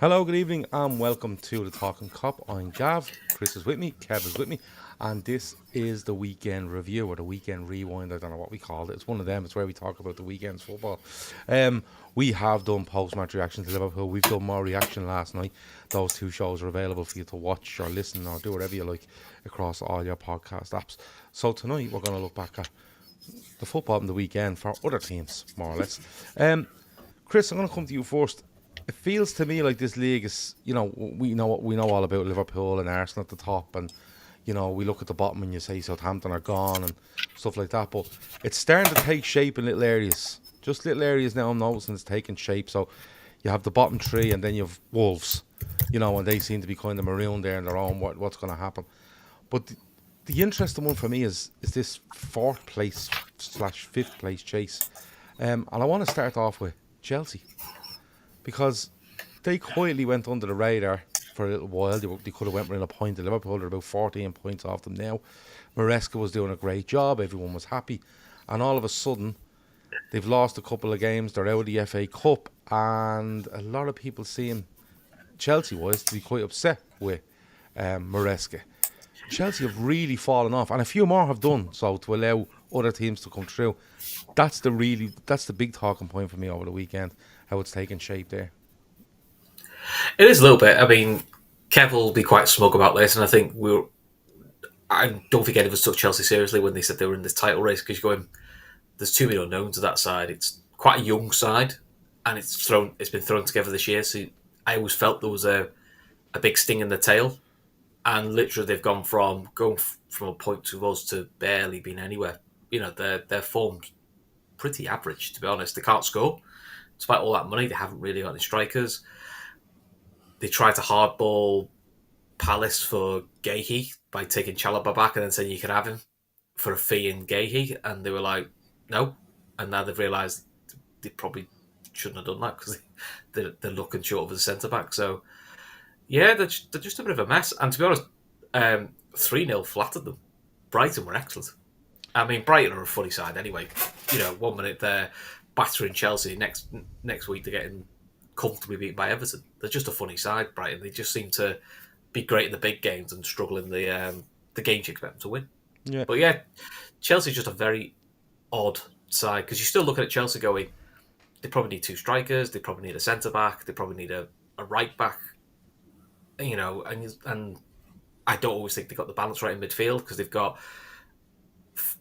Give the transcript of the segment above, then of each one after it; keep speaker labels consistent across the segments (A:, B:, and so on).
A: Hello, good evening, and welcome to the Talkin Kop. I'm Gav, Chris is with me, Kev is with me, and this is the weekend review or the weekend rewind. I don't know what we called it. It's one of them. It's where we talk about the weekend's football. We have done post-match reaction to Liverpool. We've done more reaction last night. Those two shows are available for you to watch or listen or do whatever you like across all your podcast apps. So tonight we're going to look back at the football in the weekend for other teams, more or less. Chris, I'm going to come to you first. It feels to me like this league is, we know all about Liverpool and Arsenal at the top, and we look at the bottom and you say Southampton are gone and stuff like that. But it's starting to take shape in little areas. Just little areas now. I'm noticing it's taking shape. So you have the bottom three, and then you have Wolves, and they seem to be kind of marooned there in their own. What's going to happen? But the interesting one for me is this fourth place / fifth place chase, and I want to start off with Chelsea. Because they quietly went under the radar for a little while. They could have went within a point of Liverpool. They're about 14 points off them now. Maresca was doing a great job. Everyone was happy. And all of a sudden, they've lost a couple of games. They're out of the FA Cup. And a lot of people seem, Chelsea-wise, to be quite upset with Maresca. Chelsea have really fallen off. And a few more have done so to allow other teams to come through. That's the big talking point for me over the weekend. How it's taking shape there.
B: It is a little bit. I mean, Kev will be quite smug about this, and I think I don't think any of us took Chelsea seriously when they said they were in this title race because you're going, there's too many unknowns to that side. It's quite a young side, and it's been thrown together this year. So I always felt there was a big sting in the tail, and literally they've gone from a point to us to barely being anywhere. Their form's pretty average, to be honest. They can't score. Despite all that money, they haven't really got any strikers. They tried to hardball Palace for Gahey by taking Chalobah back and then saying you can have him for a fee in Gahey, and they were like, no. And now they've realised they probably shouldn't have done that because they're looking short of a centre back. So yeah, they're just a bit of a mess. And to be honest, 3-0 flattered them. Brighton were excellent. I mean, Brighton are a funny side anyway. 1 minute they're battering Chelsea, next week they're getting comfortably beaten by Everton. They're just a funny side, Brighton. They just seem to be great in the big games and struggle in the games you expect them to win.
A: Yeah.
B: But yeah, Chelsea's just a very odd side because you still look at Chelsea going, they probably need two strikers, they probably need a centre back, they probably need a right back. And I don't always think they got the balance right in midfield because they've got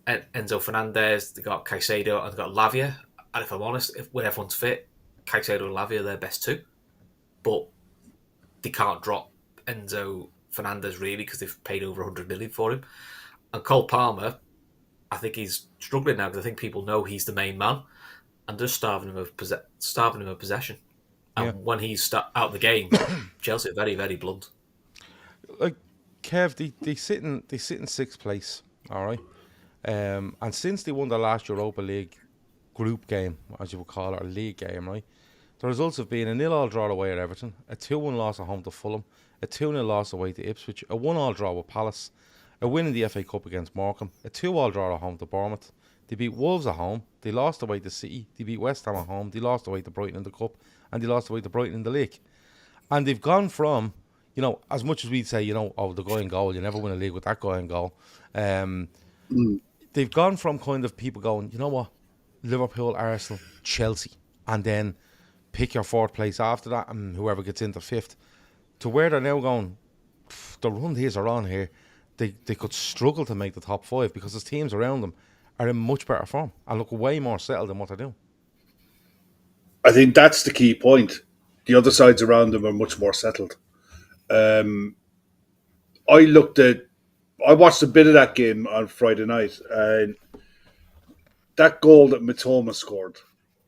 B: Enzo Fernandez, they've got Caicedo, and they've got Lavia. And if I'm honest, when everyone's fit, Caicedo and Lavia are their best two. But they can't drop Enzo Fernandez really because they've paid over 100 million for him. And Cole Palmer, I think he's struggling now because I think people know he's the main man and they're starving him of possession. And when he's out of the game, Chelsea are very, very blunt.
A: Like Kev, they sit in sixth place, all right. And since they won the last Europa League group game, as you would call it, or league game, right? The results have been a 0-0 draw away at Everton, a 2-1 loss at home to Fulham, a 2-0 loss away to Ipswich, a 1-1 draw with Palace, a win in the FA Cup against Morecambe, a 2-2 draw at home to Bournemouth. They beat Wolves at home, they lost away to City, they beat West Ham at home, they lost away to Brighton in the Cup, and they lost away to Brighton in the league. And they've gone from, as much as we'd say, the guy in goal, you never win a league with that guy in goal. They've gone from kind of people going, you know what, Liverpool, Arsenal, Chelsea, and then pick your fourth place after that and whoever gets into fifth, to where they're now going, the run these are on here, they could struggle to make the top five because the teams around them are in much better form and look way more settled than what they're doing.
C: I think that's the key point. The other sides around them are much more settled. I watched a bit of that game on Friday night, and that goal that Mitoma scored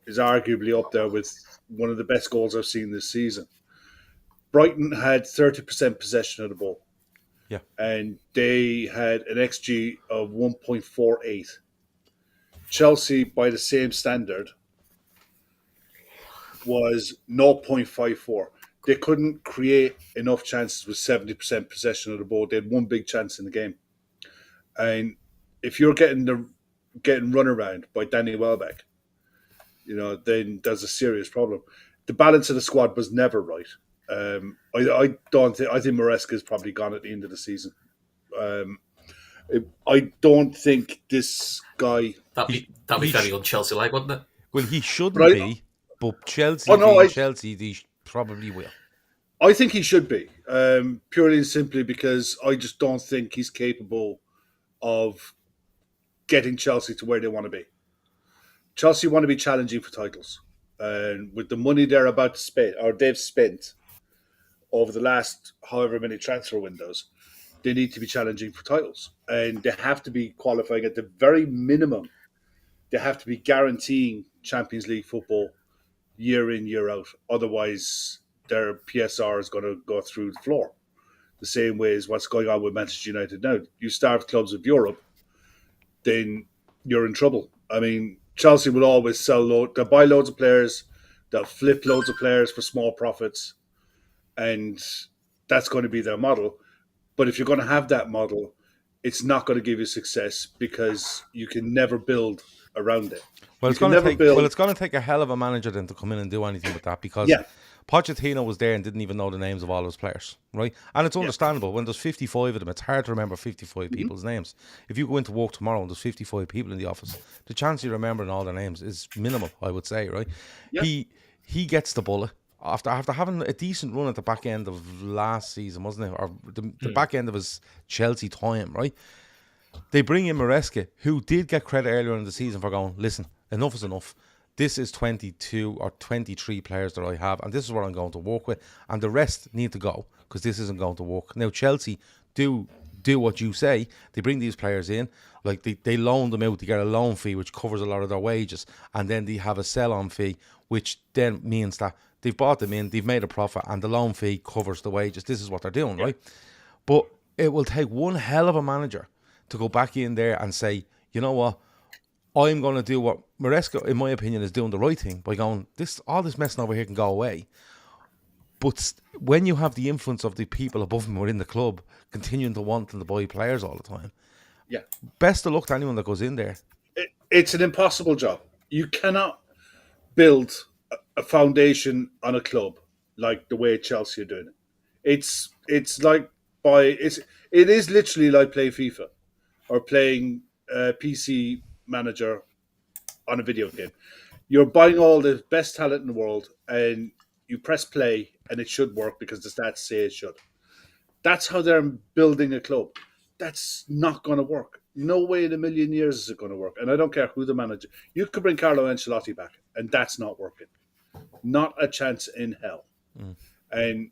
C: is arguably up there with one of the best goals I've seen this season. Brighton had 30% possession of the ball.
A: Yeah.
C: And they had an XG of 1.48. Chelsea, by the same standard, was 0.54. They couldn't create enough chances with 70% possession of the ball. They had one big chance in the game. And if you're getting run around by Danny Welbeck, then there's a serious problem. The balance of the squad was never right. I don't think. I think Maresca is probably gone at the end of the season. I don't think this guy.
B: That'd be
A: He
B: very
A: sh-
B: un-Chelsea like, wouldn't it?
A: well, he
C: But
A: shouldn't be, but
C: oh
A: Chelsea
C: no,
A: being Chelsea, they probably will.
C: I think he should be, purely and simply because I just don't think he's capable of getting Chelsea to where they want to be. Chelsea want to be challenging for titles, and with the money they're about to spend or they've spent over the last however many transfer windows, they need to be challenging for titles, and they have to be qualifying at the very minimum. They have to be guaranteeing Champions League football year in year out. Otherwise, their PSR is going to go through the floor. The same way as what's going on with Manchester United now. You starve clubs of Europe, then you're in trouble. I mean, Chelsea will always they'll buy loads of players, they'll flip loads of players for small profits, and that's going to be their model. But if you're going to have that model, it's not going to give you success because you can never build around it.
A: Well,
C: You
A: it's
C: can
A: going to
C: never
A: take.
C: build.
A: Well, it's going to take a hell of a manager then to come in and do anything with that because
C: Yeah,
A: Pochettino was there and didn't even know the names of all his players, right? And it's understandable when there's 55 of them. It's hard to remember 55 people's names. If you go into work tomorrow and there's 55 people in the office, the chance of you remembering all their names is minimal, I would say, right?
C: Yeah.
A: He gets the bullet. After having a decent run at the back end of last season, wasn't it? Or the back end of his Chelsea time, right? They bring in Maresca, who did get credit earlier in the season for going, listen, enough is enough. This is 22 or 23 players that I have, and this is what I'm going to work with. And the rest need to go because this isn't going to work. Now, Chelsea do what you say. They bring these players in, like they loan them out to get a loan fee, which covers a lot of their wages. And then they have a sell-on fee, which then means that they've bought them in, they've made a profit, and the loan fee covers the wages. This is what they're doing, right? But it will take one hell of a manager to go back in there and say, you know what, I'm going to do what Maresca, in my opinion, is doing the right thing by going, all this messing over here can go away. But when you have the influence of the people above him within the club continuing to want them to buy players all the time,
C: yeah.
A: best of luck to anyone that goes in there.
C: It's an impossible job. You cannot build a foundation on a club like the way Chelsea are doing it. It is literally like playing FIFA or playing PC Manager on a video game. You're buying all the best talent in the world and you press play and it should work because the stats say it should. That's how they're building a club. That's not going to work. No way in a million years is it going to work. And I don't care who the manager. You could bring Carlo Ancelotti back and that's not working. Not a chance in hell. And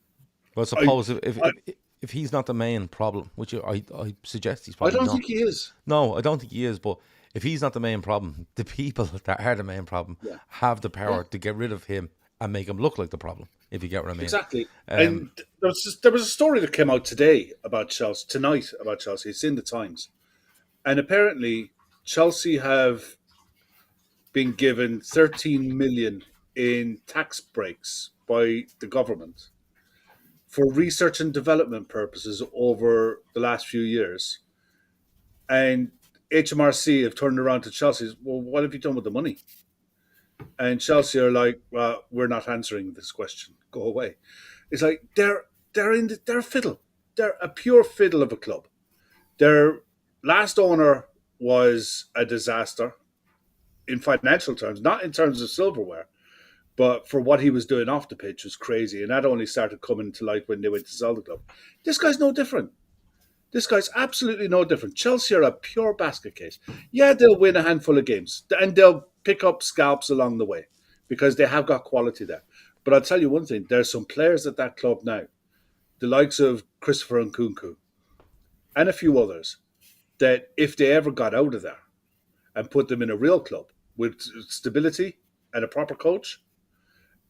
A: Well, suppose if he's not the main problem, which I suggest he's
C: I
A: probably
C: don't
A: not.
C: think he is.
A: No, I don't think he is. But if he's not the main problem, the people that are the main problem have the power to get rid of him and make him look like the problem. If you get what I mean.
C: Exactly. And there was a story that came out tonight about Chelsea. It's in the Times, and apparently Chelsea have been given 13 million in tax breaks by the government for research and development purposes over the last few years. And HMRC have turned around to Chelsea. Well, what have you done with the money? And Chelsea are like, well, we're not answering this question. Go away. It's like they're a fiddle. They're a pure fiddle of a club. Their last owner was a disaster in financial terms, not in terms of silverware, but for what he was doing off the pitch was crazy. And that only started coming to light when they went to sell the club. This guy's no different. This guy's absolutely no different. Chelsea are a pure basket case. Yeah, they'll win a handful of games and they'll pick up scalps along the way because they have got quality there. But I'll tell you one thing, there's some players at that club now, the likes of Christopher Nkunku and a few others, that if they ever got out of there and put them in a real club with stability and a proper coach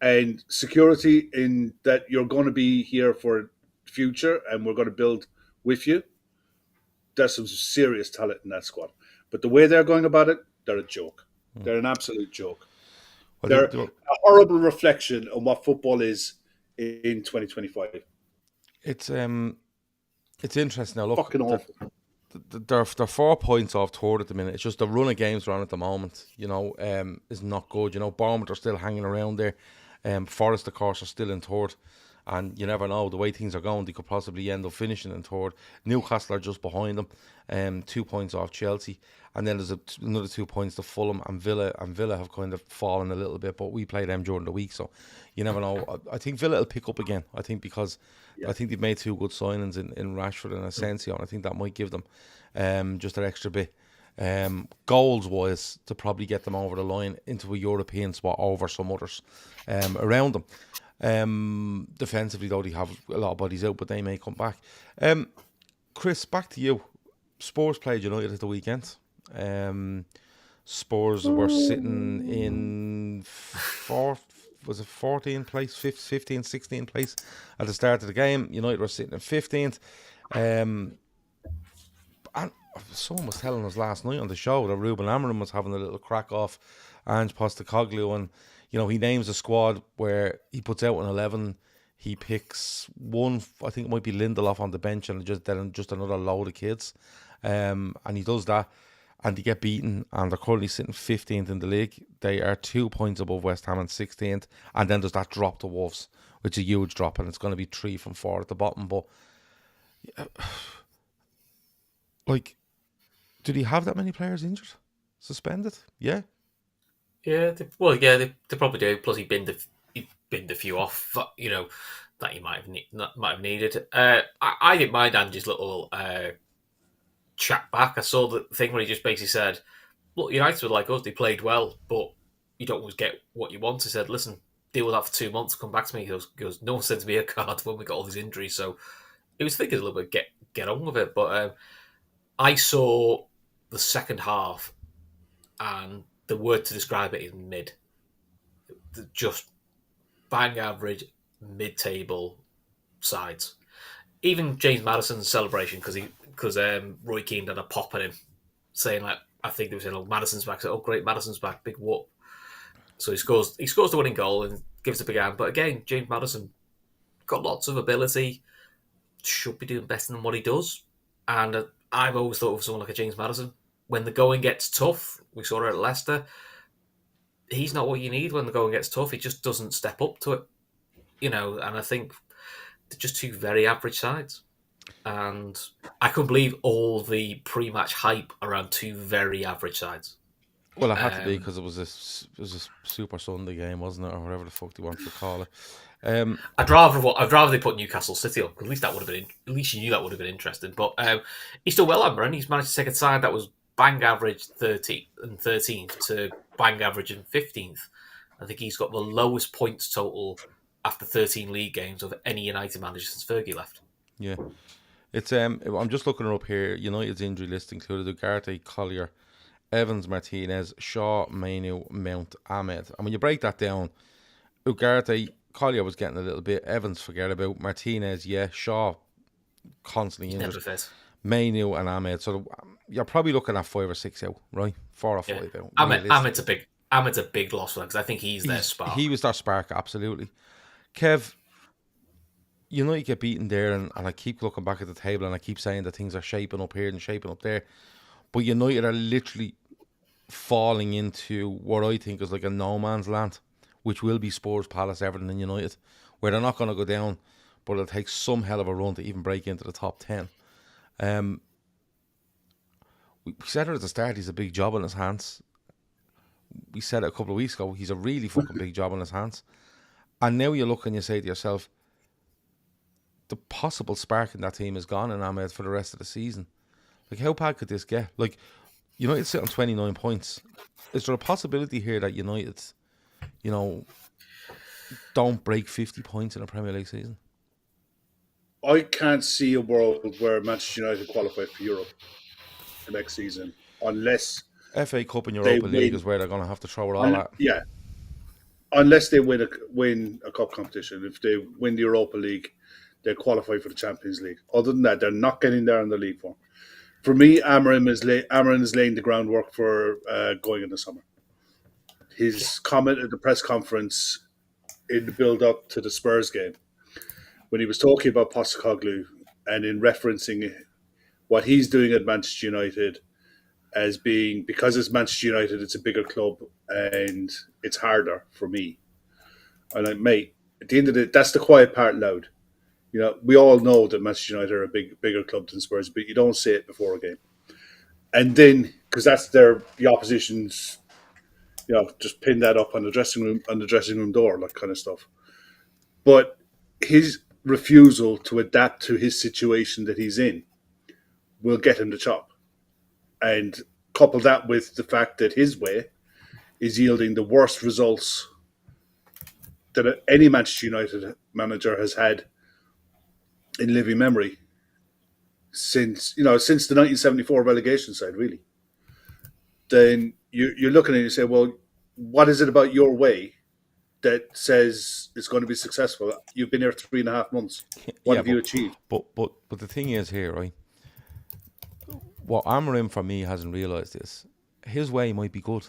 C: and security in that you're going to be here for the future and we're going to build with you, there's some serious talent in that squad. But the way they're going about it, they're a joke. They're an absolute joke.
A: Well,
C: They're a horrible reflection on what football is in 2025.
A: It's interesting now. Look,
C: Fucking awful.
A: they're 4 points off third at the minute. It's just the run of games they're on at the moment, is not good. Bournemouth are still hanging around there. Forest, of course, are still in third. And you never know the way things are going. They could possibly end up finishing in third. Newcastle are just behind them, 2 points off Chelsea, and then there's another 2 points to Fulham and Villa. And Villa have kind of fallen a little bit, but we play them during the week, so you never know. I think Villa will pick up again. I think because
C: Yeah.
A: I think they've made two good signings in Rashford and Asensio, and I think that might give them just an extra bit. Goals wise, to probably get them over the line into a European spot over some others around them. Defensively, though, they have a lot of bodies out, but they may come back. Chris, back to you. Spurs played United at the weekend. Spurs were sitting in fourth, was it 14th place, 15th, 16th place at the start of the game. United were sitting in 15th. And someone was telling us last night on the show that Ruben Amorim was having a little crack off Ange Postecoglou, and he names a squad where he puts out an 11. He picks one, I think it might be Lindelof on the bench, and just another load of kids. And he does that, and they get beaten, and they're currently sitting 15th in the league. They are 2 points above West Ham and 16th, and then there's that drop to Wolves, which is a huge drop, and it's going to be 3 from 4 at the bottom. But like, did he have that many players injured, suspended? Yeah.
B: Yeah, they probably do. Plus, he binned a few off, that he might have needed. I didn't mind Andy's little chat back. I saw the thing where he just basically said, "Look, United were like us; they played well, but you don't always get what you want." He said, "Listen, deal with that for 2 months. Come back to me." He goes, "No one sends me a card when we got all these injuries." So he was thinking a little bit, get on with it. But I saw the second half, and the word to describe it is mid. Just bang average, mid-table sides. Even James Madison's celebration, because Roy Keane had a pop at him, saying like, I think they were saying, "Oh, Madison's back." So, "Oh, great, Madison's back, big whoop." So he scores the winning goal and gives a big hand. But again, James Madison got lots of ability, should be doing better than what he does. And I've always thought of someone like a James Madison. When the going gets tough, we saw it at Leicester. He's not what you need when the going gets tough. He just doesn't step up to it, And I think they're just two very average sides. And I couldn't believe all the pre-match hype around two very average sides.
A: Well, it had to be because it was a Super Sunday game, wasn't it, or whatever the fuck they wanted to call it.
B: I'd rather they put Newcastle City up. At least that would have been. At least you knew that would have been interesting. But he's still well, Amorim. He's managed to take a side that was bang average 13th and 13th to bang average and 15th. I think he's got the lowest points total after 13 league games of any United manager since Fergie left.
A: Yeah, it's I'm just looking her up here. United's injury list included Ugarte, Collier, Evans, Martinez, Shaw, Mainu, Mount, Ahmed. And when you break that down, Ugarte, Collier was getting a little bit. Evans, forget about. Martinez, yeah. Shaw, constantly injured. Mainu and Ahmed. So you're probably looking at 5 or 6 out, right? 4 or 5 out.
B: Ahmed's a big loss for them because I think he's their spark.
A: He was their spark, absolutely. Kev, you get beaten there, and I keep looking back at the table and I keep saying that things are shaping up here and shaping up there. But United are literally falling into what I think is like a no man's land, which will be Spurs, Palace, Everton and United, where they're not going to go down, but it'll take some hell of a run to even break into the top 10. We said it at the start, he's a big job on his hands. We said it a couple of weeks ago, he's a really fucking big job on his hands. And now you look and you say to yourself, the possible spark in that team is gone in Ahmed for the rest of the season. Like, how bad could this get? Like, United sit on 29 points. Is there a possibility here that United, don't break 50 points in a Premier League season?
C: I can't see a world where Manchester United qualify for Europe the next season unless
A: FA Cup and Europa League is where they're going to have to throw it all at.
C: Yeah, unless they win a cup competition. If they win the Europa League, they qualify for the Champions League. Other than that, they're not getting there in the league form. For me, Amorim is laying the groundwork for going in the summer. His comment at the press conference in the build-up to the Spurs game, when he was talking about Postecoglou and in referencing what he's doing at Manchester United as being, because it's Manchester United, it's a bigger club and it's harder for me. I'm like, mate, At the end of the day, that's the quiet part loud. We all know that Manchester United are a bigger club than Spurs, but you don't say it before a game. And then, because that's the opposition's, just pin that up on the dressing room door, that kind of stuff. But his refusal to adapt to his situation that he's in will get him the chop. And couple that with the fact that his way is yielding the worst results that any Manchester United manager has had in living memory since the 1974 relegation side, really. Then you're looking at it and you say, well, what is it about your way that says it's going to be successful? You've been here 3.5 months. What have you achieved?
A: But the thing is here, right? What Amorim for me hasn't realised is his way might be good,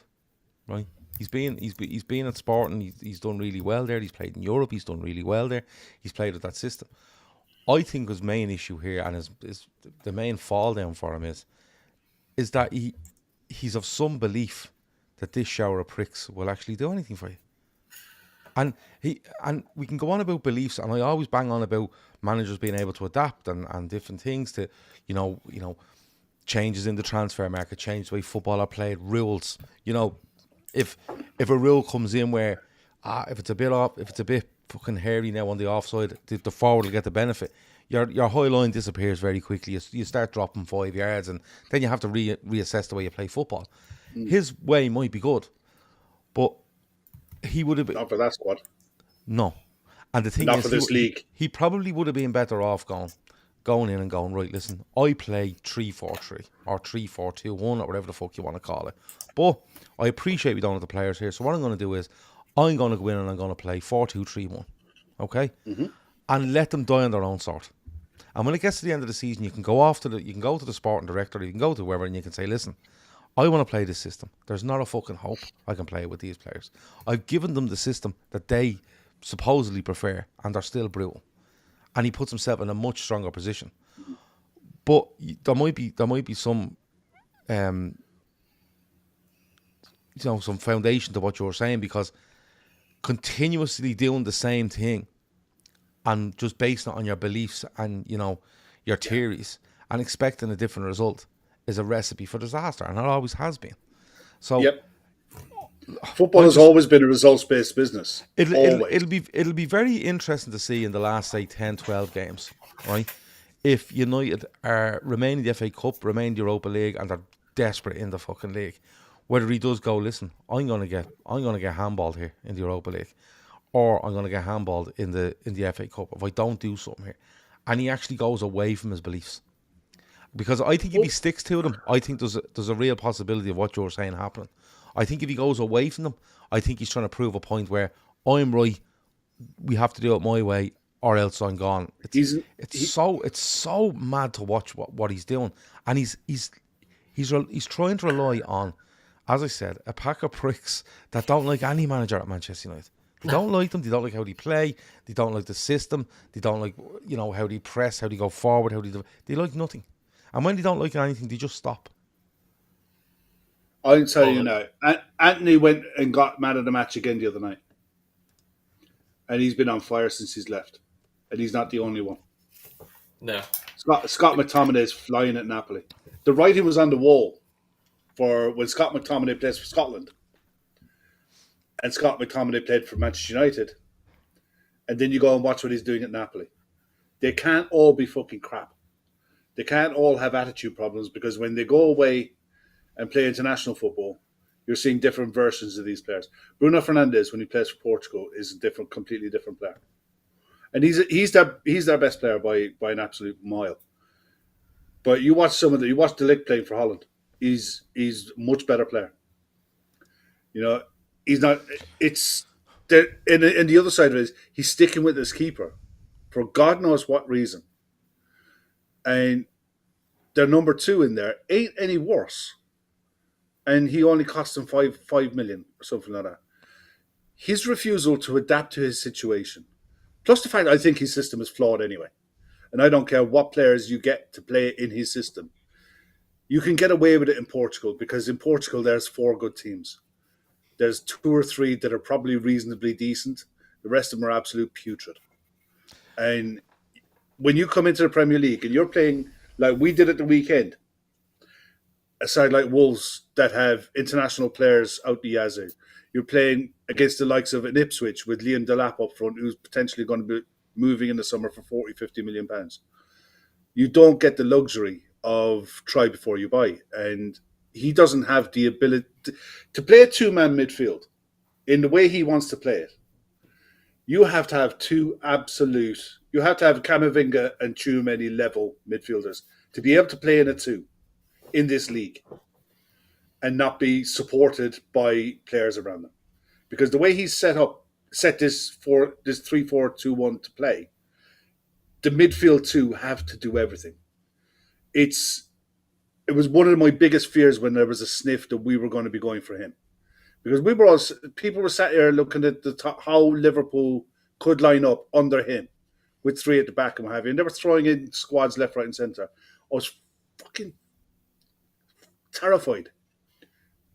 A: right? He's been at Sporting. He's done really well there. He's played in Europe. He's done really well there. He's played with that system. I think his main issue here and is the main fall down for him is that he's of some belief that this shower of pricks will actually do anything for you. And we can go on about beliefs, and I always bang on about managers being able to adapt and different things to, changes in the transfer market, change the way football are played, rules. If a rule comes in where if it's a bit fucking hairy now on the offside, the forward will get the benefit. Your high line disappears very quickly. You start dropping 5 yards, and then you have to reassess the way you play football. His way might be good, but he would have been
C: not for that squad.
A: No, and the thing
C: not
A: is,
C: for this league.
A: He probably would have been better off going in and going, right, listen, I play 3-4-3 or 3-4-2-1 or whatever the fuck you want to call it. But I appreciate we don't have the players here, so what I'm going to do is I'm going to go in and I'm going to play 4-2-3-1, okay, and let them die on their own sort. And when it gets to the end of the season, you can go to the sporting director, you can go to whoever, and you can say, listen, I want to play this system. There's not a fucking hope I can play with these players. I've given them the system that they supposedly prefer, and they're still brutal. And he puts himself in a much stronger position. But there might be some, some foundation to what you're saying, because continuously doing the same thing and just basing it on your beliefs and your theories and expecting a different result is a recipe for disaster, and it always has been. So,
C: football has always been a results-based business.
A: It'll be very interesting to see in the last, say, 10, 12 games, right? If United are remaining the FA Cup, remain the Europa League, and they're desperate in the fucking league, whether he does go, listen, I'm gonna get handballed here in the Europa League, or I'm gonna get handballed in the FA Cup if I don't do something here, and he actually goes away from his beliefs. Because I think if he sticks to them, I think there's a real possibility of what you're saying happening. I think if he goes away from them, I think he's trying to prove a point where I'm right, we have to do it my way, or else I'm gone. It's so mad to watch what he's doing, and he's trying to rely on, as I said, a pack of pricks that don't like any manager at Manchester United. They don't like them. They don't like how they play. They don't like the system. They don't like how they press, how they go forward, they like nothing. And when they don't like anything, they just stop.
C: I'll tell you now. Anthony went and got man of the match again the other night. And he's been on fire since he's left. And he's not the only one.
B: No.
C: Scott McTominay is flying at Napoli. The writing was on the wall for when Scott McTominay plays for Scotland. And Scott McTominay played for Manchester United. And then you go and watch what he's doing at Napoli. They can't all be fucking crap. They can't all have attitude problems, because when they go away and play international football, you're seeing different versions of these players. Bruno Fernandes, when he plays for Portugal, is a completely different player, and he's their best player by an absolute mile. But you watch you watch De Ligt playing for Holland. He's a much better player. He's not. It's and the other side of it is he's sticking with his keeper for God knows what reason. And their number 2 in there ain't any worse. And he only cost them 5 million or something like that. His refusal to adapt to his situation, plus the fact I think his system is flawed anyway, and I don't care what players you get to play in his system, you can get away with it in Portugal, because in Portugal there's 4 good teams. There's 2 or 3 that are probably reasonably decent. The rest of them are absolute putrid. And when you come into the Premier League and you're playing like we did at the weekend, a side like Wolves that have international players out the yazoo, you're playing against the likes of an Ipswich with Liam Delap up front, who's potentially going to be moving in the summer for 40, 50 million pounds. You don't get the luxury of try before you buy. And he doesn't have the ability to play a two-man midfield in the way he wants to play it. You have to have you have to have Camavinga and Tchouaméni level midfielders to be able to play in a two in this league and not be supported by players around them. Because the way he's set this 3-4-2-1 to play, the midfield two have to do everything. It was one of my biggest fears when there was a sniff that we were going to be going for him. Because people were sat here looking at how Liverpool could line up under him with three at the back and what have you. And they were throwing in squads left, right, and centre. I was fucking terrified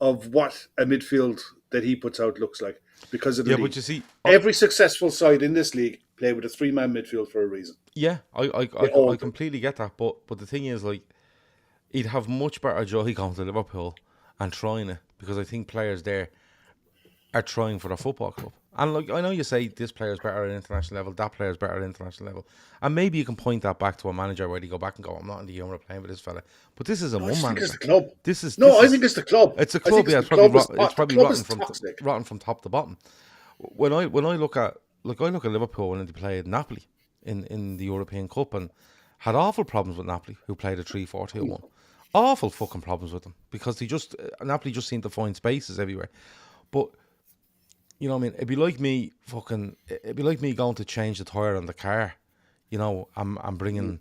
C: of what a midfield that he puts out looks like because of the league.
A: But you see,
C: every successful side in this league play with a three-man midfield for a reason.
A: Yeah, I completely get that. But the thing is, like, he'd have much better joy going to Liverpool and trying it because I think players there are trying for the football club. And like, I know you say this player's better at international level, that player's better at international level, and maybe you can point that back to a manager where they go back and go, "I'm not in the humour of playing with this fella." But this isn't one manager.
C: It's the club.
A: I
C: think it's the club.
A: It's a club. Yeah, it's probably rotten from top to bottom. When I look at Liverpool when they played Napoli in the European Cup and had awful problems with Napoli, who played a 3-4-2-1. Awful fucking problems with them because Napoli just seemed to find spaces everywhere. But you know what I mean? It'd be like me going to change the tire on the car. You know, I'm bringing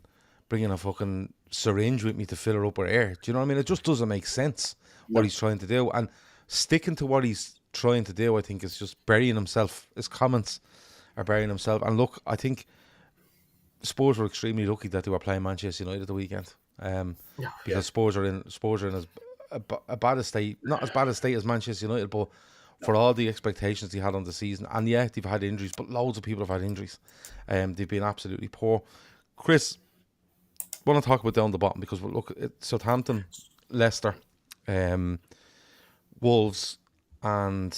A: a fucking syringe with me to fill her up with air. Do you know what I mean? It just doesn't make sense what he's trying to do. And sticking to what he's trying to do, I think, is just burying himself. His comments are burying himself. And look, I think Spurs were extremely lucky that they were playing Manchester United the weekend. Because Spurs are in as a bad a state, not as bad a state as Manchester United, but for all the expectations they had on the season. And yeah, they've had injuries, but loads of people have had injuries. They've been absolutely poor. Chris, I want to talk about down the bottom because look, Southampton, Leicester, Wolves, and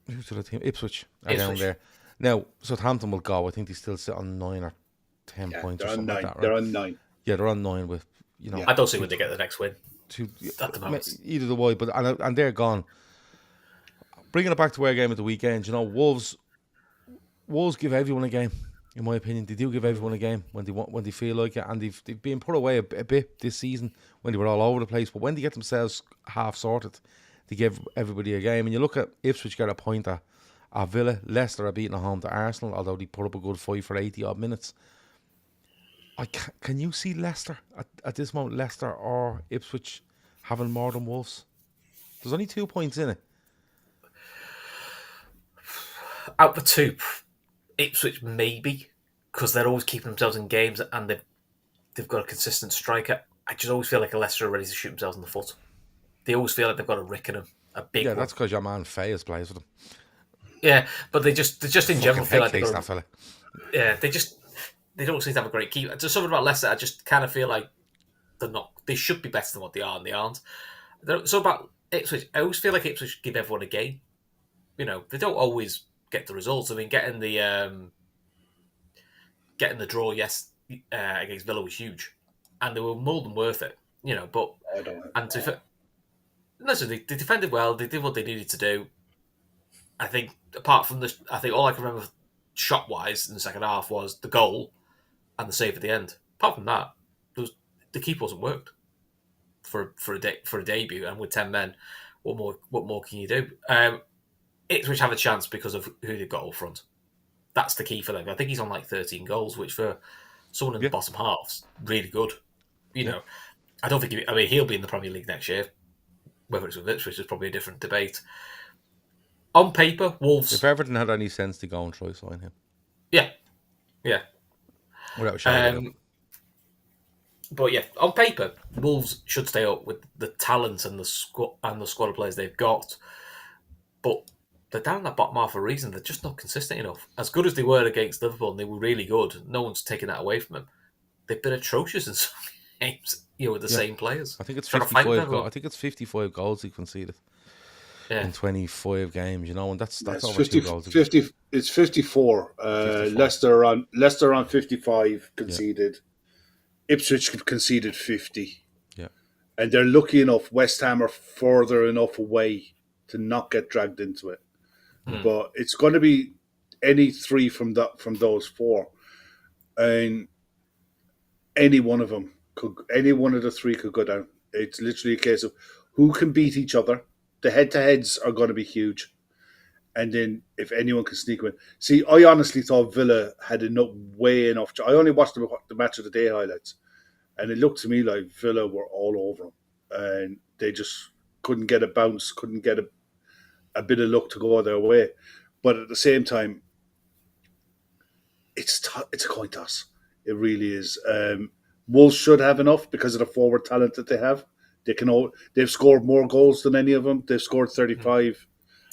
A: who's the other team? Ipswich are down there. Now, Southampton will go. I think they still sit on 9 or 10 points or something like that. Right?
C: They're on 9.
A: Yeah, they're on 9 with, you know.
B: I don't see when they get the next win. At the moment.
A: Either the way, but and they're gone. Bringing it back to our game at the weekend, you know, Wolves give everyone a game. In my opinion, they do give everyone a game when they feel like it, and they've been put away a bit this season when they were all over the place. But when they get themselves half sorted, they give everybody a game. And you look at Ipswich get a point at Villa, Leicester are beating at home to Arsenal, although they put up a good fight for 80 odd minutes. Can you see Leicester at this moment, Leicester or Ipswich having more than Wolves? There's only 2 points in it.
B: Out the two, Ipswich maybe, because they're always keeping themselves in games and they've got a consistent striker. I just always feel like Leicester are ready to shoot themselves in the foot. They always feel like they've got a rick in them, a big one.
A: That's because your man Fayez plays with them.
B: Yeah, but they just in general feel like
A: that fella.
B: Yeah, they don't seem to have a great keeper. There's something about Leicester, I just kind of feel like they're not. They should be better than what they are, and they aren't. So about Ipswich, I always feel like Ipswich give everyone a game. You know, they don't always get the results. I mean, getting the draw against Villa was huge, and they were more than worth it. You know, but they defended well. They did what they needed to do. I think apart from this, I think all I can remember shot wise in the second half was the goal and the save at the end. Apart from that, the keeper wasn't worked for a debut, and with 10 men, what more can you do? Ipswich have a chance because of who they've got up front. That's the key for them. I think he's on like 13 goals, which for someone in the bottom half's really good. You know, I don't think he'll be in the Premier League next year. Whether it's with Ipswich is probably a different debate. On paper, Wolves.
A: If Everton had any sense to go and try sign him,
B: yeah,
A: without a shadow.
B: But yeah, on paper, Wolves should stay up with the talent and the squad of players they've got. But they're down that bottom half for a reason. They're just not consistent enough. As good as they were against Liverpool, and they were really good, no one's taking that away from them. They've been atrocious in some games, with the same players.
A: I think it's
B: Trying to fight with
A: 55
B: everyone.
A: I think it's 55 goals he conceded
B: Yeah.
A: in 25 games, and that's
C: It's
A: over
C: 50,
A: 2 goals.
C: 50, it's 54.
A: 54.
C: Leicester on 55 conceded. Ipswich conceded 50.
A: Yeah.
C: And they're lucky enough, West Ham are further enough away to not get dragged into it. But it's going to be any three from those four. And any one of the three could go down. It's literally a case of who can beat each other. The head-to-heads are going to be huge. And then if anyone can sneak in. See, I honestly thought Villa had way enough. I only watched the match of the day highlights. And it looked to me like Villa were all over them. And they just couldn't get a bounce, couldn't get a bit of luck to go their way. But at the same time, it's a coin toss. It really is. Wolves should have enough because of the forward talent that they have. They've scored more goals than any of them. They've scored 35,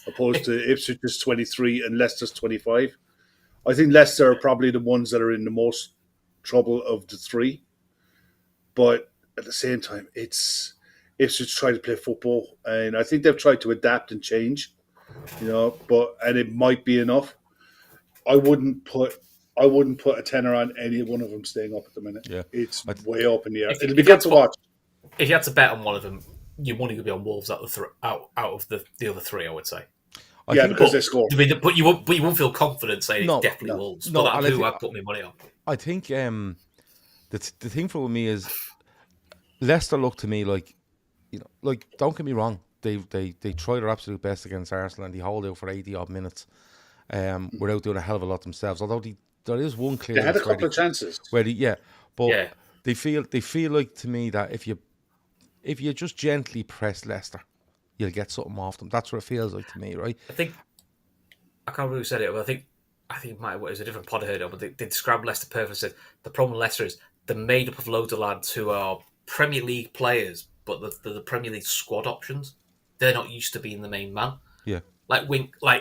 C: opposed to Ipswich's 23 and Leicester's 25. I think Leicester are probably the ones that are in the most trouble of the three. But at the same time, it's Ipswich trying to play football, and I think they've tried to adapt and change. And it might be enough. I wouldn't put a tenner on any one of them staying up at the minute.
A: Yeah.
C: It's way up in the air. It'll be
B: if
C: good to watch.
B: If you had to bet on one of them, your money would be on Wolves out of the other three, I would say.
A: I think
C: because they score.
B: But you won't feel confident saying it's definitely Wolves.
A: No,
B: But that's who I'd put my money on.
A: I think the thing for me is Leicester look to me like, don't get me wrong, they try their absolute best against Arsenal and they hold out for 80 odd minutes without doing a hell of a lot themselves. Although there is one clear.
C: They had a couple of chances.
A: They feel like to me that if you just gently press Leicester, you'll get something off them. That's what it feels like to me, right?
B: I can't remember who said it, but I think it was a different pod I heard of, but they described Leicester perfectly. Said the problem with Leicester is they're made up of loads of lads who are Premier League players, but the Premier League squad options. They're not used to being the main man.
A: Yeah.
B: Like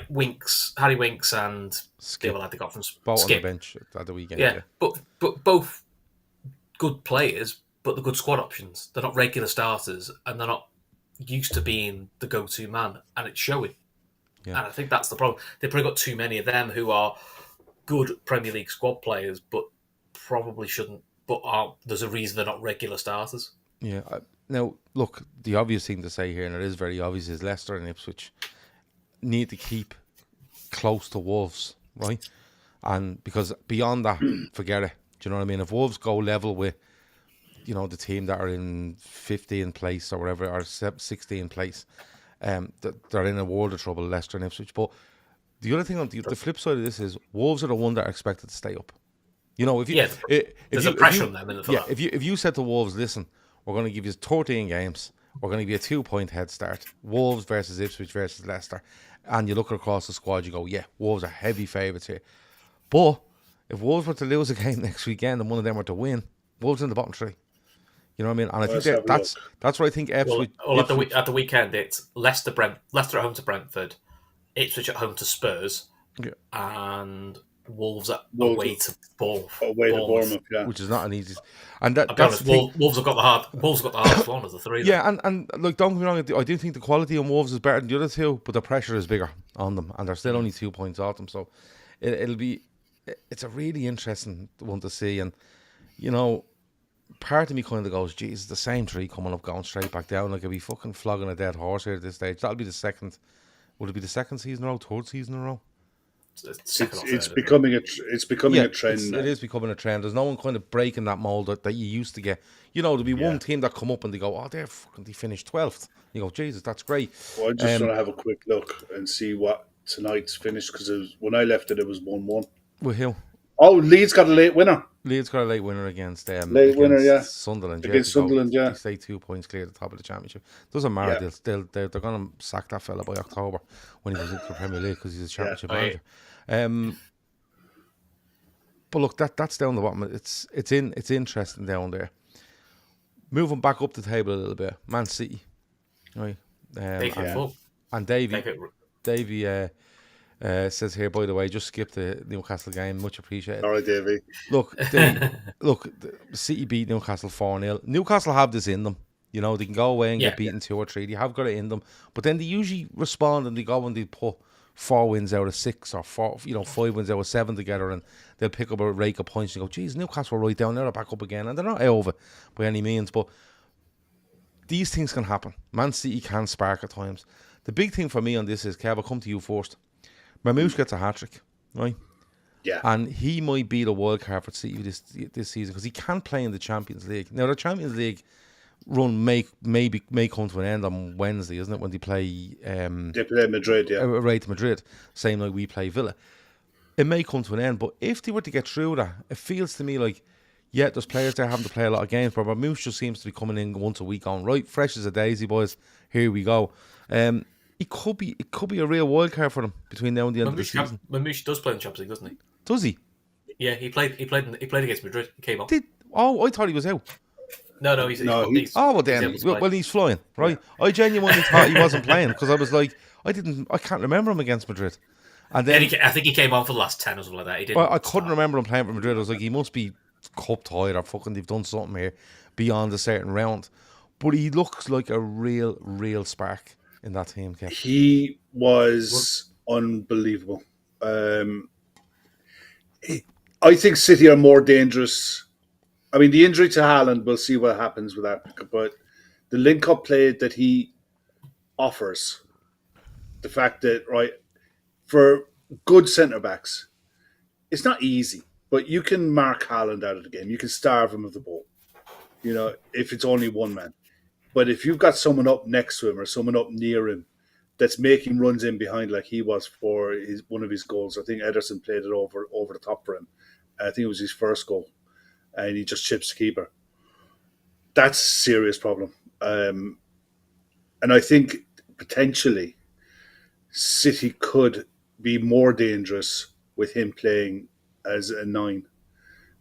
B: Winks, Harry Winks, and the other lad they got from
A: Both
B: Skip
A: on the bench at the weekend.
B: Yeah, but both good players, but the good squad options. They're not regular starters, and they're not used to being the go-to man, and it's showing.
A: Yeah.
B: And I think that's the problem. They've probably got too many of them who are good Premier League squad players, but probably shouldn't. But there's a reason they're not regular starters.
A: Yeah. Now, look, the obvious thing to say here, and it is very obvious, is Leicester and Ipswich need to keep close to Wolves, right? And because beyond that, forget it. Do you know what I mean? If Wolves go level with, the team that are in 15th place or whatever, or 16th place, they're in a world of trouble, Leicester and Ipswich. But the other thing, the flip side of this is Wolves are the one that are expected to stay up.
B: There's a pressure on them.
A: If you said to Wolves, listen, we're going to give you 13 games, we're going to give you a 2-point head start, Wolves versus Ipswich versus Leicester, and you look across the squad, you go, yeah, Wolves are heavy favourites here. But if Wolves were to lose a game next weekend and one of them were to win, Wolves in the bottom three. You know what I mean? And I think that's what I think Ipswich...
B: At the weekend, it's Leicester at home to Brentford, Ipswich at home to Spurs, and Wolves away to Bournemouth.
C: Away to Bournemouth, yeah.
A: Which is not an easy... And that's
B: honest, Wolves have got the hardest one of the three.
A: Yeah, and don't get me wrong, I do think the quality on Wolves is better than the other two, but the pressure is bigger on them, and they're still only 2 points off them. So it's a really interesting one to see, and part of me kind of goes, geez, the same three coming up, going straight back down. Like, I'd be fucking flogging a dead horse here at this stage. That'll be the second. Would it be the second season in a row? Third season in a row?
C: It's becoming a trend.
A: It is becoming a trend. There's no one kind of breaking that mold that you used to get. There'll be one team that come up and they go, oh, they finished 12th. You go, Jesus, that's great.
C: Well, I just want to have a quick look and see what tonight's finished, because when I left it was 1-1.
A: With who?
C: Oh, Leeds got a late winner.
A: Leeds got a late winner against Sunderland.
C: Against Sunderland,
A: They stay 2 points clear at the top of the championship. Doesn't matter. They're going to sack that fella by October when he goes into the Premier League because he's a championship manager. But look, that's down the bottom. It's interesting down there. Moving back up the table a little bit, Man City, right? And Davey. Davey says here, by the way, just skip the Newcastle game. Much appreciated.
C: All right, Davey.
A: Look, City beat Newcastle 4-0. Newcastle have this in them. You know, they can go away and
B: Yeah.
A: get beaten 2 or 3. They have got it in them. But then they usually respond and they go and they put 4 wins out of 6 or 5 wins out of 7 together, and they'll pick up a rake of points and go, geez, Newcastle are right down there, they're back up again. And they're not over by any means, but these things can happen. Man City can spark at times. The big thing for me on this is, Kev, I'll come to you first. Marmoush gets a hat-trick, right?
C: Yeah.
A: And he might be the wild card for City this season because he can play in the Champions League. Now, the Champions League run may come to an end on Wednesday, isn't it? When they play
C: They play Madrid, yeah.
A: away to Madrid, same like we play Villa. It may come to an end, but if they were to get through that, it feels to me like, yeah, there's players there having to play a lot of games, but Marmoush just seems to be coming in once a week on right, fresh as a daisy, boys. Here we go. It could be a real wild card for them between now and the end of the season.
B: Marmoush does play in the Champions League, doesn't he?
A: Does he?
B: Yeah, he played against Madrid. He came on.
A: I thought he was out.
B: No, he's able to play.
A: Well, he's flying, right? Yeah. I genuinely thought he wasn't playing because I was like, I can't remember him against Madrid. And then
B: I think he came on for the last 10 or something like that. He didn't.
A: I couldn't remember him playing for Madrid. I was like, he must be cup tied or fucking they've done something here beyond a certain round. But he looks like a real spark in that team, Kev.
C: He was unbelievable. I think City are more dangerous. I mean, the injury to Haaland, we'll see what happens with that. But the link-up play that he offers, the fact that, right, for good centre-backs, it's not easy, but you can mark Haaland out of the game. You can starve him of the ball, you know, if it's only one man. But if you've got someone up next to him or someone up near him that's making runs in behind like he was for one of his goals, I think Ederson played it over the top for him. I think it was his first goal. And he just chips the keeper. That's a serious problem. And I think potentially City could be more dangerous with him playing as a 9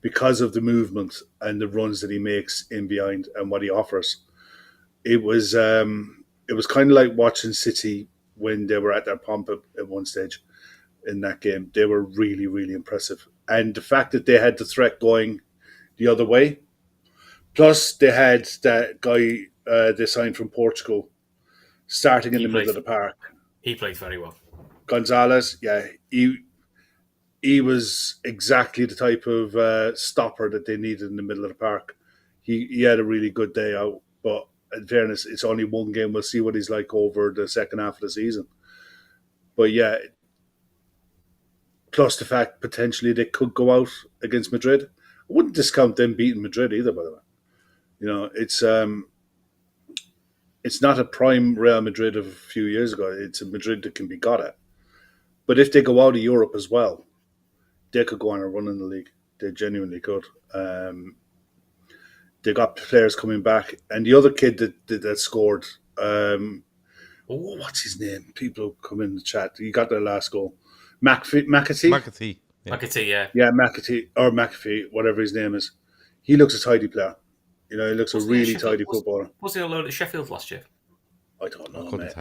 C: because of the movement and the runs that he makes in behind and what he offers. It was kind of like watching City when they were at their pomp at one stage in that game. They were really, really impressive. And the fact that they had the threat going the other way, plus they had that guy they signed from Portugal starting in the middle of the park.
B: He played very well.
C: Gonzalez, yeah, he was exactly the type of stopper that they needed in the middle of the park. He had a really good day out, but in fairness, it's only one game. We'll see what he's like over the second half of the season. But yeah, plus the fact potentially they could go out against Madrid. I wouldn't discount them beating Madrid either, by the way. You know, it's not a prime Real Madrid of a few years ago. It's a Madrid that can be got at. But if they go out of Europe as well, they could go on a run in the league. They genuinely could. They got players coming back. And the other kid that scored, what's his name? People come in the chat. He got their last goal. McAtee?
A: McAtee. Yeah.
B: McAtee, yeah.
C: Yeah, McAfee, whatever his name is. He looks a tidy player. You know, he looks a really tidy footballer.
B: Was he on loan at Sheffield last year?
C: I don't know, mate.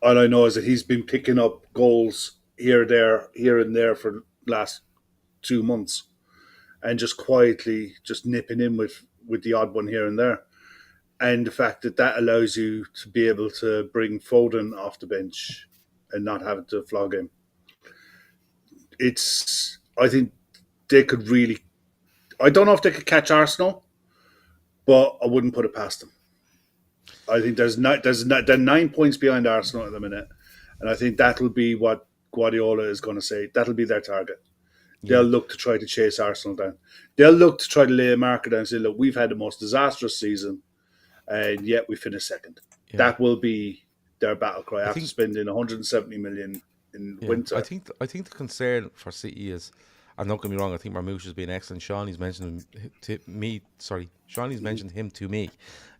C: All I know is that he's been picking up goals here and there for the last 2 months and just quietly just nipping in with the odd one here and there. And the fact that allows you to be able to bring Foden off the bench and not have to flog him. I think they could really, I don't know if they could catch Arsenal, but I wouldn't put it past them. I think they're 9 points behind Arsenal at the minute, and I think that'll be what Guardiola is going to say. That'll be their target. Yeah. They'll look to try to chase Arsenal down. They'll look to try to lay a marker down and say, look, we've had the most disastrous season, and yet we finished second. Yeah. That will be their battle cry after spending 170 million in winter.
A: I think the concern for City is, and don't get me wrong, I think Marmoush has been excellent. Shawnee's mentioned him to me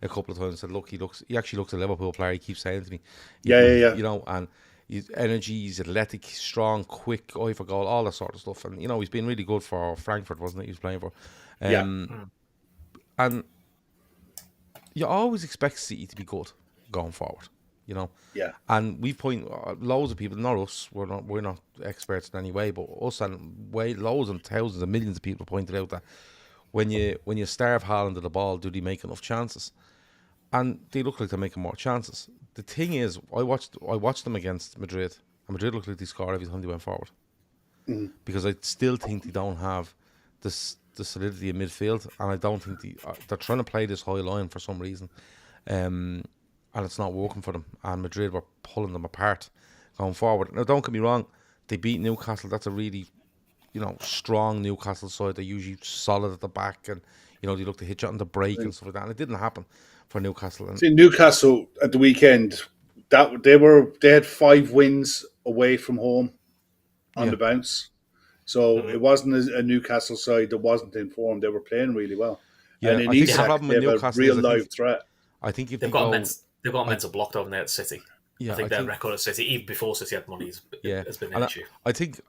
A: a couple of times. Said, look, he actually looks a Liverpool player. He keeps saying to me,
C: yeah.
A: You know, and his energy, he's athletic, strong, quick, eye for goal, all that sort of stuff. And you know, he's been really good for Frankfurt, wasn't it? He was playing for. And you always expect City to be good going forward. you know.
C: Yeah.
A: And we point loads of people, not us, we're not experts in any way, but us and loads and thousands and millions of people pointed out that when you starve Haaland of the ball, do they make enough chances? And they look like they're making more chances. The thing is, I watched them against Madrid, and Madrid looked like they scored every time they went forward. Because I still think they don't have the solidity in midfield, and I don't think they're trying to play this high line for some reason, and it's not working for them. And Madrid were pulling them apart going forward. Now, don't get me wrong, they beat Newcastle. That's a really strong Newcastle side. They're usually solid at the back, and they look to hit you on the break and stuff like that. And it didn't happen for Newcastle. And
C: See, Newcastle at the weekend, that they had 5 wins away from home on the bounce. So it wasn't a Newcastle side that wasn't in form. They were playing really well.
A: Yeah,
C: And in
A: I think the
C: Isak,
A: problem
C: they
A: with
C: have a
A: Newcastle
C: real
A: is
C: live threat.
A: I think if
B: They've
A: they
B: got
A: go,
B: they've got mental blocked over there at City.
A: yeah,
B: I think their record at City, even before City had money, has been an issue.
A: I think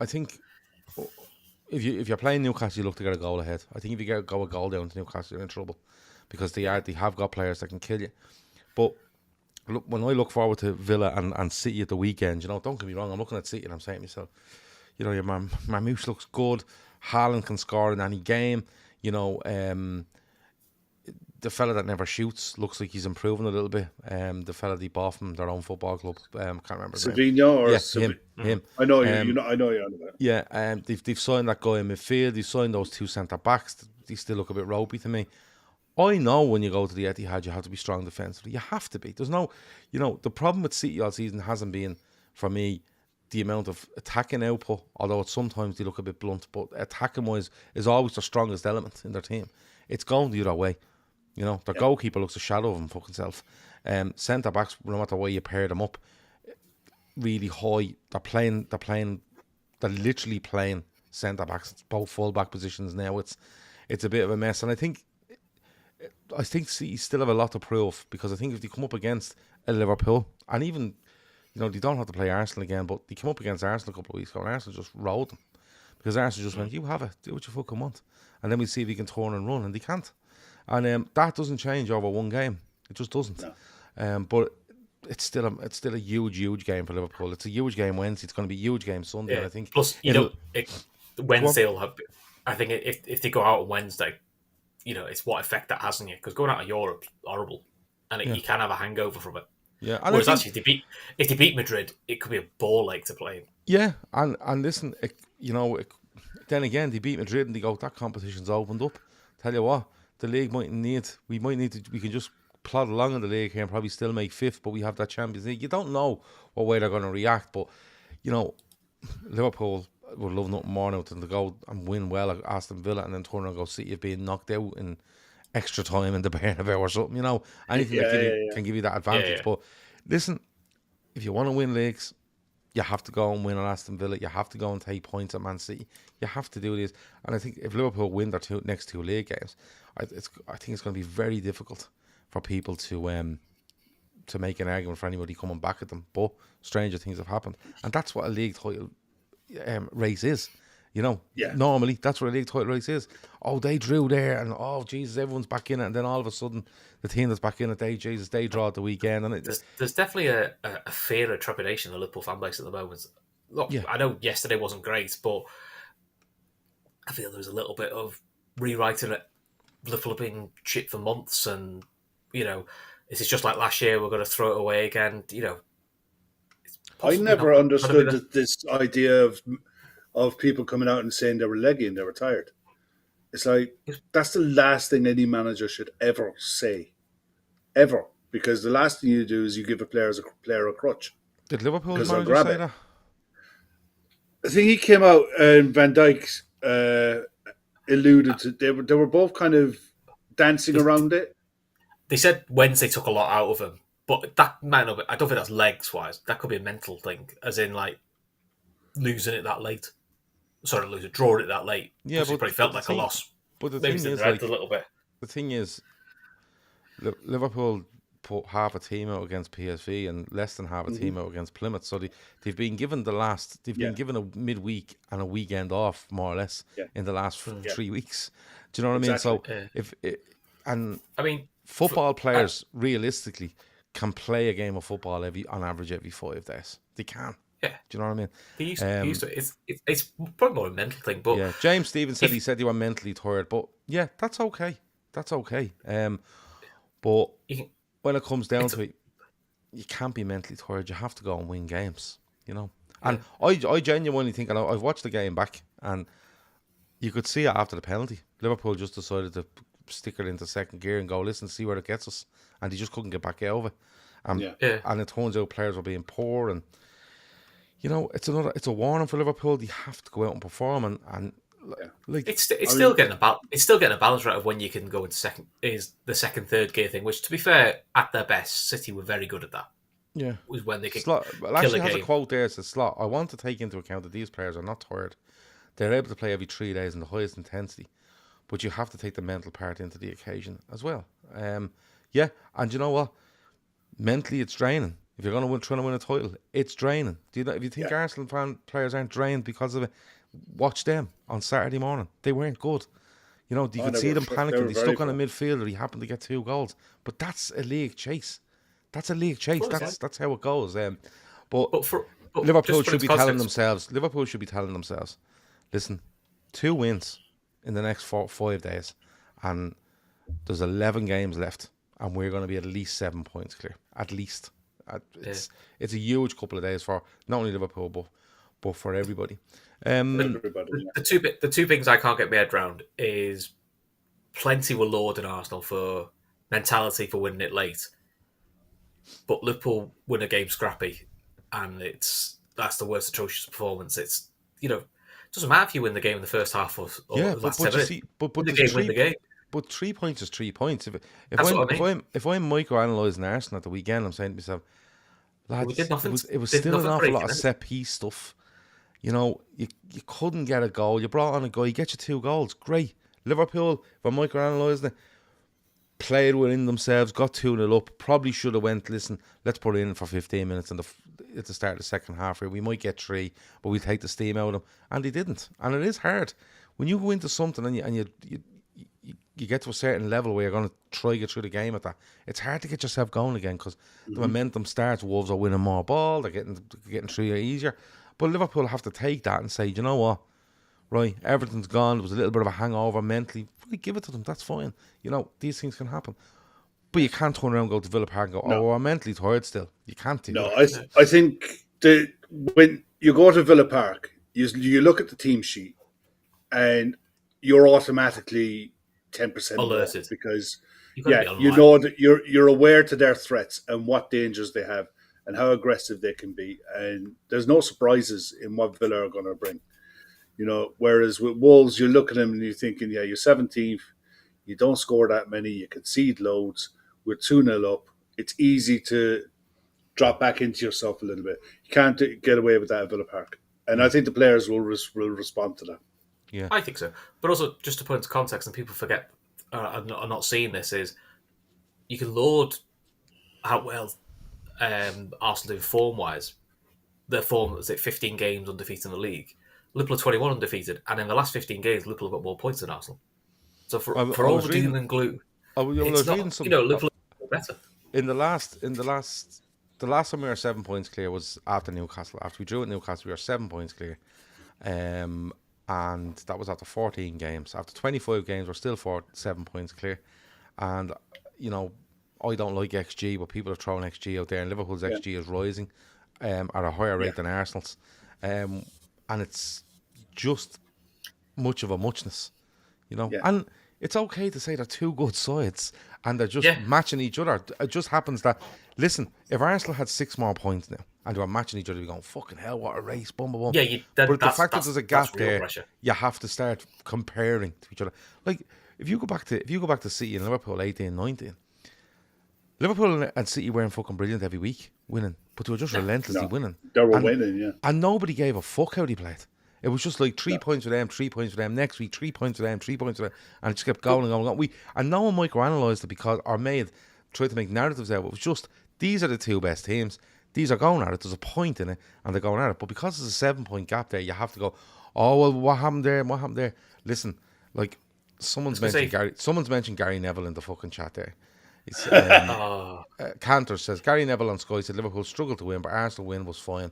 A: if you're playing Newcastle, you look to get a goal ahead. I think if you go a goal down to Newcastle, you're in trouble because they have got players that can kill you. But look, when I look forward to Villa and City at the weekend, don't get me wrong, I'm looking at City and I'm saying to myself, your Marmouche looks good. Haaland can score in any game. The fella that never shoots looks like he's improving a little bit. The fella they bought from their own football club, can't remember his name.
C: Savinho or
A: him.
C: I know you. I know you're on about.
A: Yeah, they've signed that guy in midfield. They've signed those 2 centre backs. They still look a bit ropey to me. I know when you go to the Etihad, you have to be strong defensively. You have to be. There's no, the problem with City all season hasn't been, for me, the amount of attacking output, although sometimes they look a bit blunt, but attacking wise is always the strongest element in their team. It's going the other way. Their goalkeeper looks a shadow of him fucking self. Centre backs, no matter where you pair them up, really high. They're literally playing centre backs. It's both full back positions now. It's a bit of a mess, and I think City still have a lot to prove, because I think if they come up against a Liverpool, and even they don't have to play Arsenal again, but they came up against Arsenal a couple of weeks ago, and Arsenal just rolled them, because Arsenal just went, you have it, do what you fucking want, and then we see if we can turn and run, and they can't. And that doesn't change over one game. It just doesn't. No. But it's still a huge game for Liverpool. It's a huge game Wednesday. It's going to be a huge game Sunday.
B: Yeah.
A: I think.
B: Plus, Wednesday will have. I think if they go out on Wednesday, it's what effect that has on you, because going out of Europe is horrible, and you can have a hangover from it.
A: Yeah.
B: And whereas actually, if they beat Madrid, it could be a ball ache to play.
A: Yeah, and listen, then again, they beat Madrid and they go, that competition's opened up. Tell you what. The league we can just plod along in the league here and probably still make 5th, but we have that Champions League. You don't know what way they're going to react, but Liverpool would love nothing more now than to go and win well at Aston Villa and then turn around and go see you being knocked out in extra time in the Bernabeu or something. Anything that can give you that advantage. But listen, if you want to win leagues, you have to go and win at Aston Villa. You have to go and take points at Man City. You have to do this. And I think if Liverpool win their next 2 league games, I think it's going to be very difficult for people to make an argument for anybody coming back at them. But stranger things have happened, and that's what a league title race is. Normally that's what a league title race is. Oh, they drew there, and oh Jesus, everyone's back in it, and then all of a sudden the team that's back in it, they draw at the weekend, and
B: there's definitely a fear of trepidation in the Liverpool fan base at the moment. Look, I know yesterday wasn't great, but I feel there was a little bit of rewriting it. Liverpool have been shit for months, and is it just like last year? We're going to throw it away again.
C: I never understood this idea of people coming out and saying they were leggy and they were tired. It's like that's the last thing any manager should ever say, ever, because the last thing you do is you give a player a crutch.
A: Did Liverpool's manager say that?
C: I think he came out and Van Dijk alluded to. They were both kind of dancing around it.
B: They said Wednesday took a lot out of him, but that might not be. I don't think that's legs wise. That could be a mental thing, as in like losing it that late. Sorry, drawing it that late. Yeah, but it probably felt like a loss.
A: But the
B: maybe
A: thing is,
B: a little bit.
A: The thing is, Liverpool put half a team out against PSV and less than half a team out against Plymouth. So they've been given been given a midweek and a weekend off, more or less, in the last 3 weeks. Do you know what I mean? So football players realistically can play a game of football on average every 5 days. They can.
B: Yeah,
A: Do you know what I mean?
B: they used to. It's probably more a mental thing, but
A: Yeah, James Stevens said
B: if
A: he said you were mentally tired, but yeah, that's okay. That's okay. But
B: you can,
A: when it comes down
B: it's
A: to it, you can't be mentally tired. You have to go and win games, you know.
B: yeah.
A: And I genuinely think, and I've watched the game back, and you could see it after the penalty. Liverpool just decided to stick it into second gear and go, listen, see where it gets us, and they just couldn't get back out of it.
C: Yeah.
A: And it turns out players were being poor, and you know, it's a warning for Liverpool. They have to go out and perform, and like
B: It's still getting a balance right of when you can go into second is the second third gear thing. Which, to be fair, at their best, City were very good at that.
A: yeah.
B: Was when they could
A: Slot, well,
B: kill
A: actually
B: a
A: has a
B: game.
A: quote there. It says, Slot, I want to take into account that these players are not tired. They're able to play every 3 days in the highest intensity, but you have to take the mental part into the occasion as well. Yeah, and you know what? Mentally, it's draining. If you're going to trying to win a title, it's draining. Do you know, if you think Arsenal players aren't drained because of it, watch them on Saturday morning. They weren't good. You know, you could see them panicking. They stuck on a midfielder. He happened to get 2 goals, but that's a league chase. That's a league chase. That's how it goes. But Liverpool should be telling themselves. Liverpool should be telling themselves. Listen, 2 wins in the next 5 days, and there's 11 games left, and we're going to be at least 7 points clear. At least. It's a huge couple of days for not only Liverpool but for everybody.
B: The two things I can't get my head around is plenty were lauding Arsenal for mentality for winning it late, but Liverpool win a game scrappy, and that's the worst atrocious performance. It's it doesn't matter if you win the game in the first half or
A: Yeah,
B: the last
A: but
B: 10
A: you
B: minutes.
A: see, but
B: Win the
A: there's
B: game, win the game.
A: But 3 points is 3 points.
B: That's what I mean.
A: If I'm microanalyzing Arsenal at the weekend, I'm saying to myself, lads,
B: We did nothing.
A: it was
B: Did
A: still an
B: nothing
A: awful lot
B: breaking
A: of
B: it.
A: set piece stuff. You know, you couldn't get a goal. You brought on a guy, you get you 2 goals. Great. Liverpool, if I'm microanalysing it, played within themselves, got 2-0 up. Probably should have went, listen, let's put it in for 15 minutes at the start of the second half here. We might get 3, but we'll take the steam out of them. And they didn't. And it is hard. When you go into something and you get to a certain level where you're going to try to get through the game at that, it's hard to get yourself going again because the momentum starts. Wolves are winning more ball. They're getting through you easier. But Liverpool have to take that and say, you know what? Right, everything's gone. There was a little bit of a hangover mentally. Really give it to them. That's fine. You know, these things can happen. But you can't turn around and go to Villa Park and go, we're mentally tired still. You can't do that.
C: I think when you go to Villa Park, you look at the team sheet and you're automatically 10%
B: Alerted.
C: because
B: You've got to be
C: you
B: online.
C: know that you're aware to their threats and what dangers they have and how aggressive they can be, and there's no surprises in what Villa are going to bring. You know, whereas with Wolves, you look at them and you're thinking, yeah, you're 17th, you don't score that many, you concede loads, we're 2-0 up. It's easy to drop back into yourself a little bit. You can't get away with that at Villa Park, and I think the players will respond to that.
A: Yeah.
B: I think so. But also, just to put into context, and people forget are not seeing this, is you can laud how well Arsenal do form-wise. Their form is 15 games undefeated in the league. Liverpool are 21 undefeated, and in the last 15 games, Liverpool have got more points than Arsenal. So for all the doom and gloom, it's not, Liverpool are better.
A: In the last time we were 7 points clear was after Newcastle. After we drew at Newcastle, we were 7 points clear. And that was after 14 games. After 25 games, we're still 7 points clear. And, you know, I don't like XG, but people have thrown XG out there, and Liverpool's XG is rising at a higher rate than Arsenal's. And it's just much of a muchness, you know. And it's okay to say they're 2 good sides and they're just matching each other. It just happens that, listen, if Arsenal had 6 more points now and they were matching each other, you're going, fucking hell, what a race, bum, bum, bum.
B: Yeah,
A: but the fact that there's a gap there,
B: pressure.
A: you have to start comparing to each other. Like, if you go back to City and Liverpool 18-19, Liverpool and City weren't fucking brilliant every week winning, but they were just relentlessly winning.
C: They were winning,
A: and nobody gave a fuck how they played. It was just like 3 points for them, 3 points for them. Next week, 3 points for them, 3 points for them, and it just kept going and going and going. And no one microanalysed it because tried to make narratives out. It was just, these are the 2 best teams. These are going at it. There's a point in it, and they're going at it. But because there's a 7 point gap there, you have to go, oh well, what happened there? What happened there? Listen, like someone's mentioned Gary Neville in the fucking chat there. It's,
B: Oh,
A: Cantor says Gary Neville on Sky said Liverpool struggled to win, but Arsenal win was fine.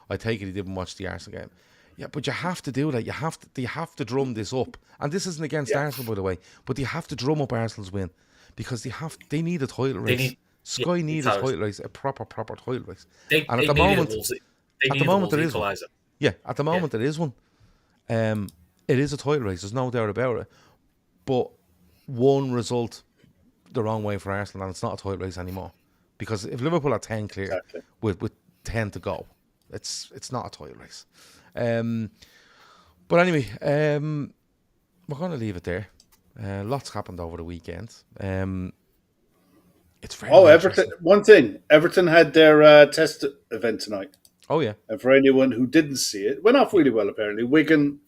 A: I take it he didn't watch the Arsenal game. Yeah, but you have to do that. You have to drum this up, and this isn't against
C: Yeah,
A: Arsenal, by the way. But you have to drum up Arsenal's win because they need a title
B: they
A: race.
B: need. Yeah,
A: Sky need a
B: titles.
A: title race, a proper title race.
B: They,
A: And
B: they needed a Wolves. They
A: at the
B: needed the
A: moment
B: Wolves
A: there is one.
B: equaliser.
A: Yeah, at the
B: Yeah,
A: moment there is one. It is a title race. There's no doubt about it. But one result the wrong way for Arsenal, and it's not a title race anymore. Because if Liverpool are 10 clear
C: exactly.
A: with 10 to go, it's not a title race. But anyway, we're going to leave it there. Lots happened over the weekend. It's very
C: Everton.
A: interesting.
C: One thing, Everton had their test event tonight.
A: Oh, yeah.
C: And for anyone who didn't see it, it went off really well, apparently. Wigan,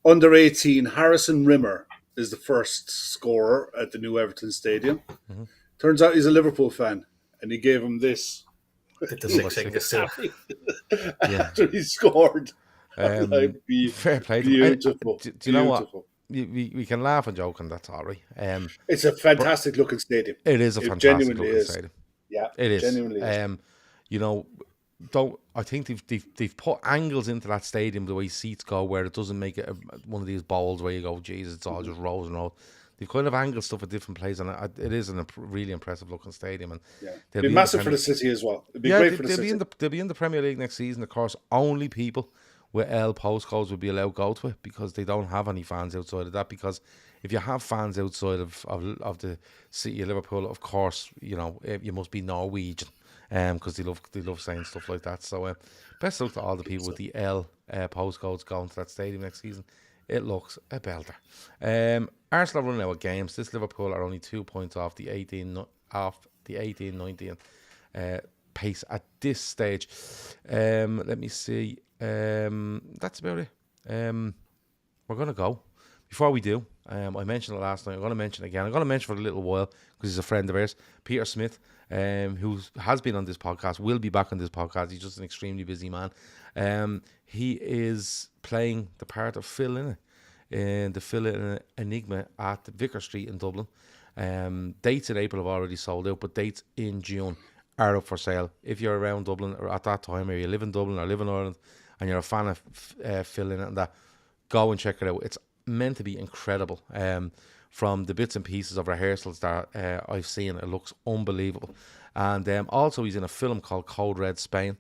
C: under 18, Harrison Rimmer is the first scorer at the new Everton Stadium.
A: Mm-hmm.
C: Turns out he's a Liverpool fan, and he gave him this
B: did the six finger still.
A: Yeah.
C: after he scored.
A: Fair play.
C: Beautiful.
A: Do you know what?
C: Beautiful.
A: We can laugh and joke, and that's all right.
C: It's a fantastic looking stadium.
A: It is a
C: It
A: fantastic
C: genuinely
A: looking
C: is.
A: stadium.
C: Yeah,
A: It is.
C: genuinely is.
A: You know, I think they've put angles into that stadium the way seats go, where it doesn't make it one of these bowls where you go, Jesus, it's all just rows and rows. They've kind of angled stuff at different places, and it is a really impressive looking stadium. And
C: Yeah.
A: they'll
C: It'd be
A: in
C: massive for
A: Premier-
C: the city as well. It'd be
A: yeah,
C: great for the
A: they'll
C: city.
A: they'll be in the Premier League next season. Of course, only people with L postcodes will be allowed to go to it because they don't have any fans outside of that. Because if you have fans outside of the city of Liverpool, of course, you know you must be Norwegian, because they love saying stuff like that. So best of luck to all the people with the L postcodes going to that stadium next season. It looks a belter. Arsenal are running out of games. This Liverpool are only 2 points off the 18-19 pace at this stage. Let me see. That's about it. We're going to go. Before we do, I mentioned it last night. I'm going to mention it again. I'm going to mention for a little while because he's a friend of ours, Peter Smith, who has been on this podcast, will be back on this podcast. He's just an extremely busy man. He is playing the part of Phil in the Phil Enigma at Vicar Street in Dublin. Dates in April have already sold out, but dates in June are up for sale. If you're around Dublin or at that time, or you live in Dublin or live in Ireland, and you're a fan of Phil in it and that, go and check it out. It's meant to be incredible. From the bits and pieces of rehearsals that I've seen, it looks unbelievable. And also he's in a film called Code Red Spain,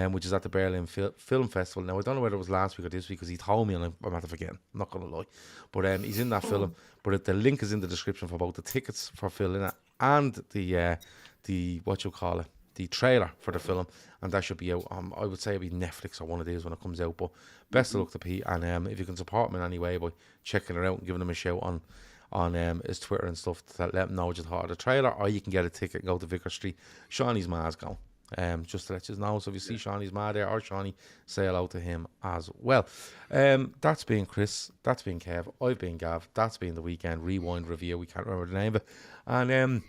A: which is at the Berlin Film Festival. Now, I don't know whether it was last week or this week because he told me, and I'm about to forget. I'm not going to lie. But he's in that film. But the link is in the description for both the tickets for Phil in it and the what you call it, the trailer for the film. And that should be out. I would say it'll be Netflix or one of these when it comes out. But best of luck to Pete. And if you can support him in any way by checking it out and giving him a shout on his Twitter and stuff to let him know what you thought of the trailer, or you can get a ticket and go to Vicar Street. Shawnee's ma's going. Just to let you know. So if you see Shawnee's ma there or Shawnee, say hello to him as well. That's been Chris. That's been Kev. I've been Gav. That's been the weekend rewind review. We can't remember the name of it. And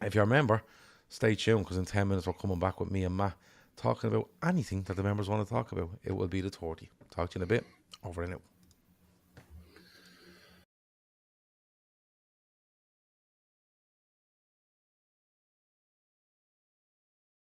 A: if you remember, stay tuned because in 10 minutes we're coming back with me and Matt talking about anything that the members want to talk about. It will be the 30. Talk to you in a bit. Over and out.